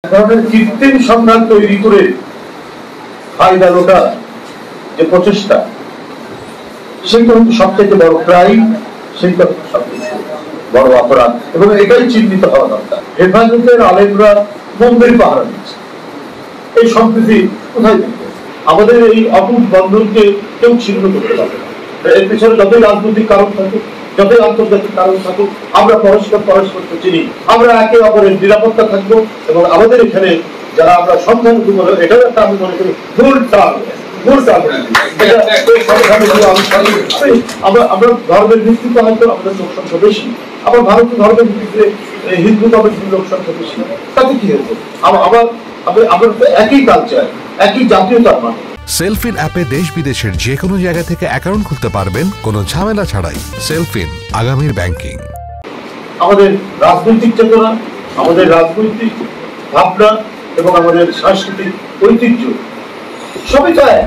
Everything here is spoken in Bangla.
ধরনের কৃত্রিম সংঘাত তৈরি করে ফায়দা লোটা যে প্রচেষ্টা, সেটা হচ্ছে সবথেকে বড় ক্রাইম, সেটা সবথেকে বড় অপরাধ, এবং এটাই চিহ্নিত হওয়া দরকার। হেফাজতের আলেমরা মন্দির পাহারা দিচ্ছে, এই সম্প্রীতি কোথায় দিচ্ছে? আমাদের এই অটুট বন্ধনকে কেউ ছিন্ন করতে পারবে না। এর পিছনে যতই রাজনৈতিক কারণ থাকুক, যতই আন্তর্জাতিক কারণ থাকুক, আমরা পরস্পরকে চিনি, আমরা একে অপরের নিরাপত্তা থাকবো। এবং আমাদের এখানে যারা আমরা সংখ্যালঘু বলে, এটাও একটা আমি মনে করি ভুল টার্ম। আমরা ধর্মের ভিত্তিতে হয়তো আমাদের লোক সংখ্যা বেশি, আবার ভারতীয় ধর্মের ভিত্তিতে হিন্দু ধর্মের লোক সংখ্যা বেশি, তাতে কি হতো? আমরা তো একই কালচার, একই জাতীয়তার মানুষ। সেলফিন অ্যাপে দেশ বিদেশের যে কোনো জায়গা থেকে অ্যাকাউন্ট খুলতে পারবেন কোনো ঝামেলা ছাড়াই। সেলফিন, আগামীর ব্যাংকিং। আমাদের রাজনৈতিক চেতনা, আমাদের রাজনৈতিক ভাবনা এবং আমাদের সাংস্কৃতিক ঐতিহ্য সবই তো এক।